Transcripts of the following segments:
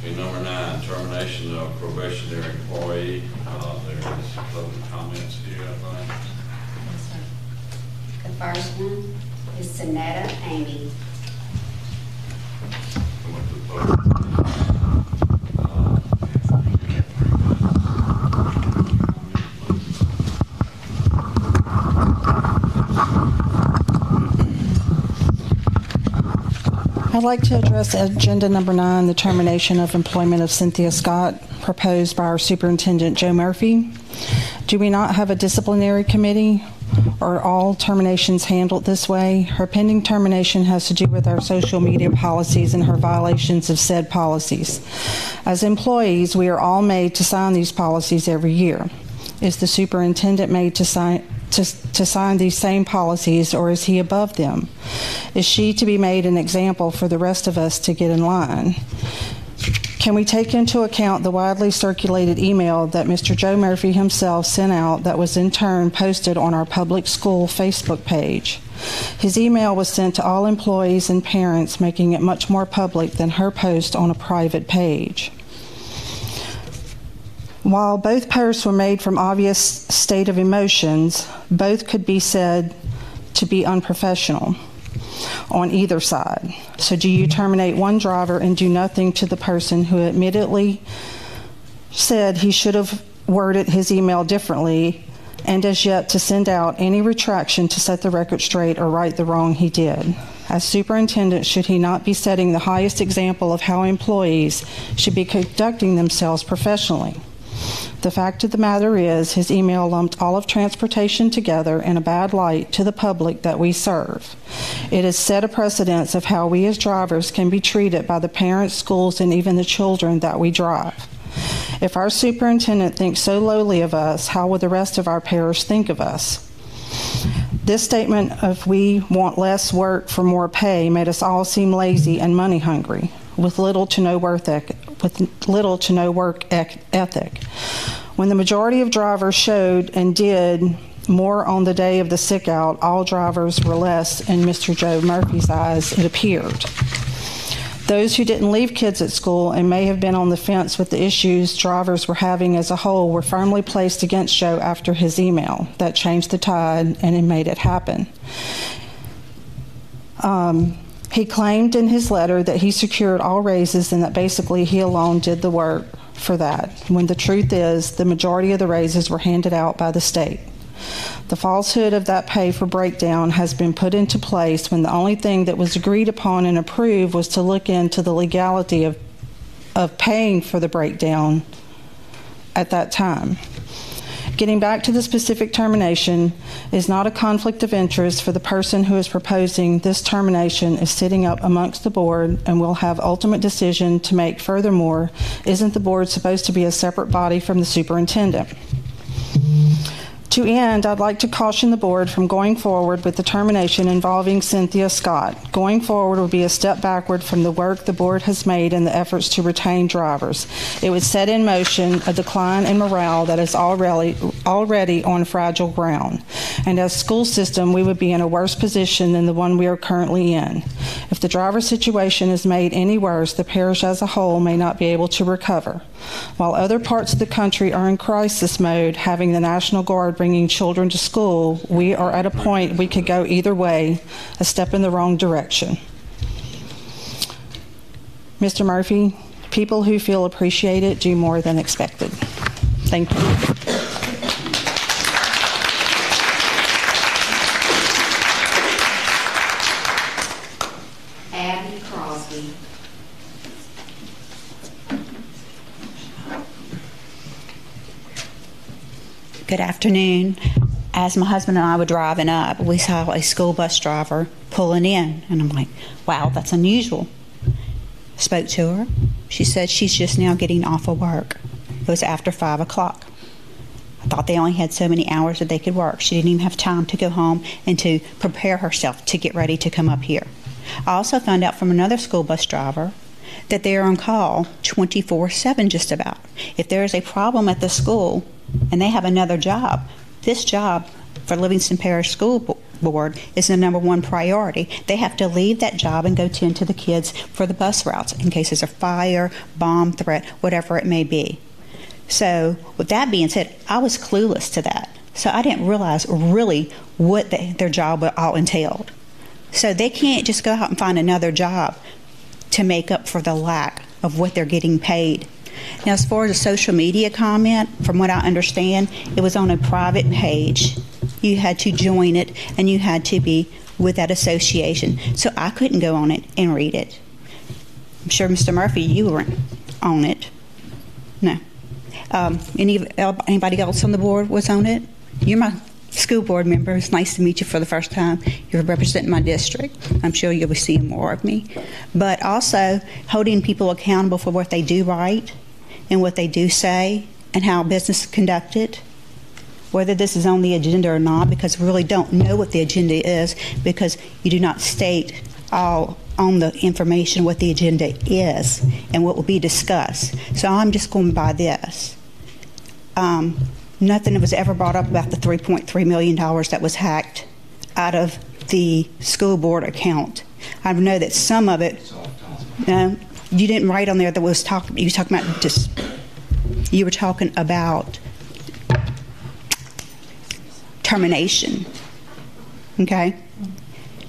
Okay, number 9, termination of probationary employee. There is some closing comments here, I think. Yes, sir. The first one is Sonetta Amy. Come up to the podium. I'd like to address agenda number 9, the termination of employment of Cynthia Scott, proposed by our Superintendent Joe Murphy. Do we not have a disciplinary committee? Are all terminations handled this way? Her pending termination has to do with our social media policies and her violations of said policies. As employees, we are all made to sign these policies every year. Is the superintendent made to sign these same policies, or is he above them? Is she to be made an example for the rest of us to get in line? Can we take into account the widely circulated email that Mr. Joe Murphy himself sent out that was in turn posted on our public school Facebook page? His email was sent to all employees and parents, making it much more public than her post on a private page. While both posts were made from obvious state of emotions, both could be said to be unprofessional on either side. So do you terminate one driver and do nothing to the person who admittedly said he should have worded his email differently and as yet to send out any retraction to set the record straight or right the wrong he did? As superintendent, should he not be setting the highest example of how employees should be conducting themselves professionally? The fact of the matter is, his email lumped all of transportation together in a bad light to the public that we serve. It has set a precedence of how we as drivers can be treated by the parents, schools, and even the children that we drive. If our superintendent thinks so lowly of us, how will the rest of our parish think of us? This statement of we want less work for more pay made us all seem lazy and money hungry, with little to no work ethic. When the majority of drivers showed and did more on the day of the sick out, all drivers were less in Mr. Joe Murphy's eyes, it appeared. Those who didn't leave kids at school and may have been on the fence with the issues drivers were having as a whole were firmly placed against Joe after his email. That changed the tide and it made it happen. He claimed in his letter that he secured all raises and that basically he alone did the work for that, when the truth is the majority of the raises were handed out by the state. The falsehood of that pay for breakdown has been put into place when the only thing that was agreed upon and approved was to look into the legality of paying for the breakdown at that time. Getting back to the specific termination is not a conflict of interest, for the person who is proposing this termination is sitting up amongst the board and will have ultimate decision to make. Furthermore, isn't the board supposed to be a separate body from the superintendent? To end, I'd like to caution the board from going forward with the termination involving Cynthia Scott. Going forward would be a step backward from the work the board has made in the efforts to retain drivers. It would set in motion a decline in morale that is already on fragile ground. And as a school system, we would be in a worse position than the one we are currently in. If the driver situation is made any worse, the parish as a whole may not be able to recover. While other parts of the country are in crisis mode, having the National Guard bringing children to school, we are at a point we could go either way, a step in the wrong direction. Mr. Murphy, people who feel appreciated do more than expected. Thank you. Good afternoon. As my husband and I were driving up, we saw a school bus driver pulling in, and I'm like, wow, that's unusual. Spoke to her. She said she's just now getting off of work. It was after 5 o'clock. I thought they only had so many hours that they could work. She didn't even have time to go home and to prepare herself to get ready to come up here. I also found out from another school bus driver that they are on call 24/7 just about. If there is a problem at the school and they have another job, this job for Livingston Parish School board is the number one priority. They have to leave that job and go tend to the kids for the bus routes in case there's a fire, bomb threat, whatever it may be. So with that being said, I was clueless to that. So I didn't realize really what their job all entailed. So they can't just go out and find another job to make up for the lack of what they're getting paid. Now, as far as a social media comment, from what I understand, it was on a private page. You had to join it, and you had to be with that association. So I couldn't go on it and read it. I'm sure, Mr. Murphy, you weren't on it. No. Anybody else on the board was on it? You're my school board member. It's nice to meet you for the first time. You're representing my district. I'm sure you'll be seeing more of me. But also holding people accountable for what they do right and what they do say and how business is conducted, whether this is on the agenda or not, because we really don't know what the agenda is because you do not state all on the information what the agenda is and what will be discussed. So I'm just going by this. Nothing was ever brought up about the $3.3 million that was hacked out of the school board account. I know that some of it, you didn't write on there that was talking, you were talking about just, you were talking about termination, okay?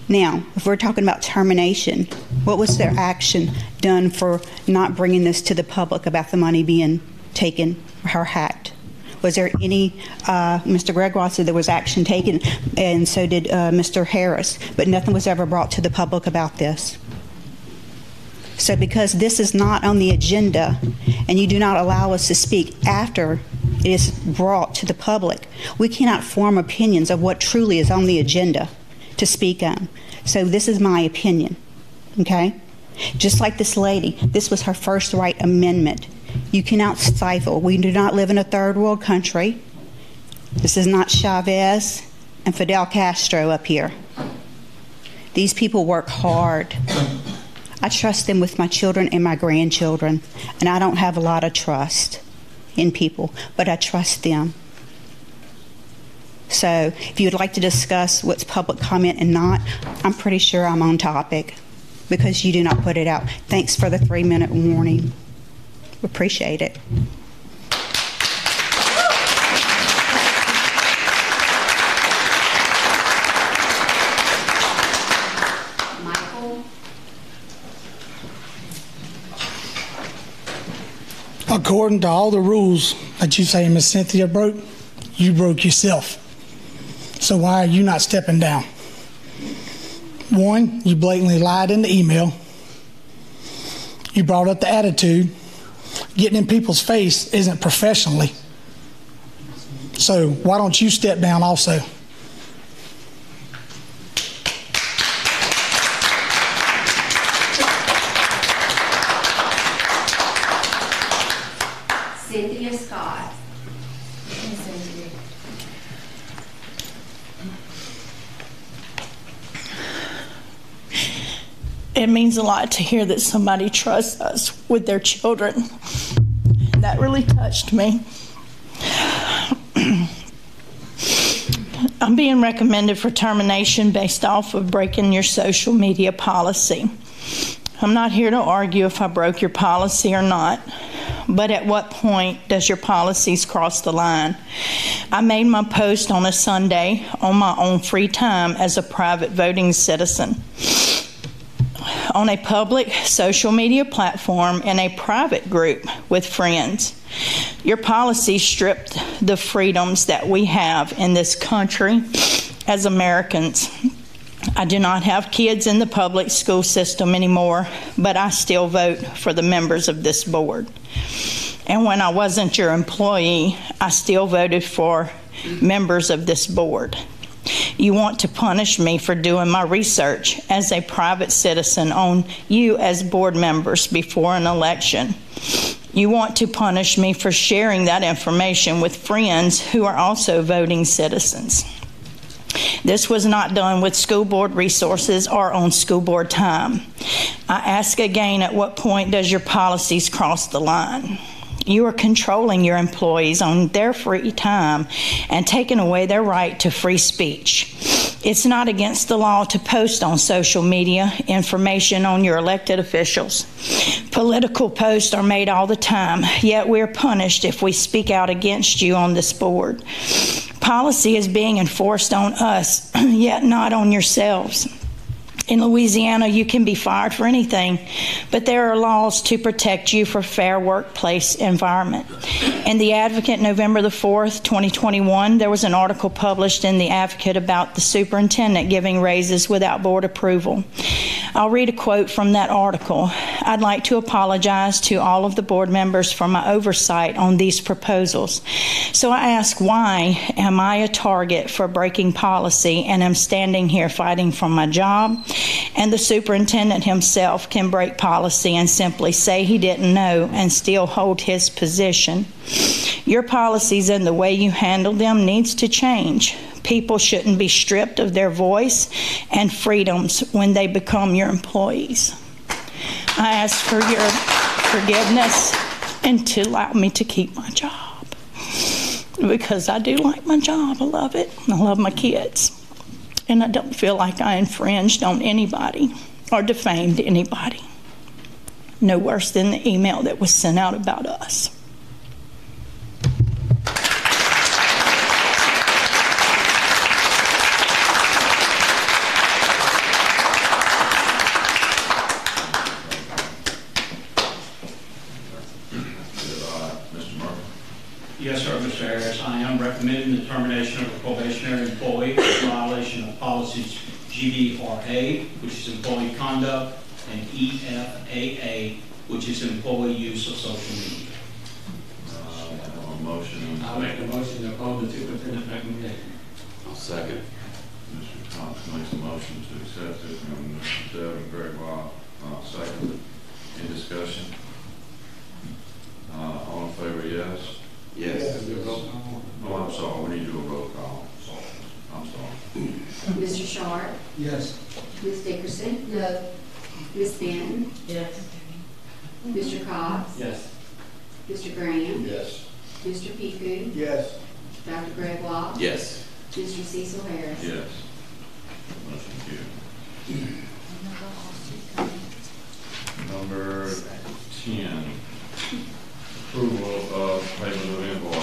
Now, if we're talking about termination, what was their action done for not bringing this to the public about the money being taken or hacked? Was there any, Mr. Gregoire said there was action taken, and so did Mr. Harris, but nothing was ever brought to the public about this. So because this is not on the agenda, and you do not allow us to speak after it is brought to the public, we cannot form opinions of what truly is on the agenda to speak on. So this is my opinion, okay? Just like this lady, this was her first right amendment. You cannot stifle. We do not live in a third world country. This is not Chavez and Fidel Castro up here. These people work hard. I trust them with my children and my grandchildren, and I don't have a lot of trust in people, but I trust them. So if you would like to discuss what's public comment and not, I'm pretty sure I'm on topic because you do not put it out. Thanks for the 3-minute warning. Appreciate it. Michael? According to all the rules that you say Miss Cynthia broke, you broke yourself. So why are you not stepping down? One, you blatantly lied in the email. You brought up the attitude. Getting in people's face isn't professionally. So why don't you step down also? Cynthia Scott. It means a lot to hear that somebody trusts us with their children. That really touched me. I'm being recommended for termination based off of breaking your social media policy. I'm not here to argue if I broke your policy or not, but at what point does your policies cross the line? I made my post on a Sunday on my own free time as a private voting citizen. On a public social media platform in a private group with friends. Your policy stripped the freedoms that we have in this country as Americans. I do not have kids in the public school system anymore, but I still vote for the members of this board. And when I wasn't your employee, I still voted for members of this board. You want to punish me for doing my research as a private citizen on you as board members before an election. You want to punish me for sharing that information with friends who are also voting citizens. This was not done with school board resources or on school board time. I ask again, at what point does your policies cross the line? You are controlling your employees on their free time and taking away their right to free speech. It's not against the law to post on social media information on your elected officials. Political posts are made all the time, yet we're punished if we speak out against you on this board. Policy is being enforced on us, yet not on yourselves. In Louisiana, you can be fired for anything, but there are laws to protect you for fair workplace environment. In The Advocate, November the 4th, 2021, there was an article published in The Advocate about the superintendent giving raises without board approval. I'll read a quote from that article. I'd like to apologize to all of the board members for my oversight on these proposals. So I ask, why am I a target for breaking policy and am standing here fighting for my job? And the superintendent himself can break policy and simply say he didn't know and still hold his position. Your policies and the way you handle them needs to change. People shouldn't be stripped of their voice and freedoms when they become your employees. I ask for your forgiveness and to allow me to keep my job, because I do like my job. I love it. I love my kids. And I don't feel like I infringed on anybody or defamed anybody. No worse than the email that was sent out about us. Yes, sir, Mr. Harris. I am recommending the termination of a probationary employee for violation of policies GDRA, which is employee conduct, and EFAA, which is employee use of social media. A motion. I'll make the motion to uphold the superintendent's recommendation. I'll second. Mr. Thompson makes a motion to accept it, and Mr. Devin Gregoire, second. Any discussion? All in favor, yes? Yes. Oh, I'm sorry, we need to do a roll call. I'm sorry. Mr. Sharp? Yes. Ms. Dickerson? No. Ms. Benton? Yes. Mr. Cox? Yes. Mr. Graham? Yes. Mr. Piku? Yes. Dr. Gregoire? Yes. Mr. Cecil Harris? Yes. Motion carried. Number 10, approval of payment of invoices.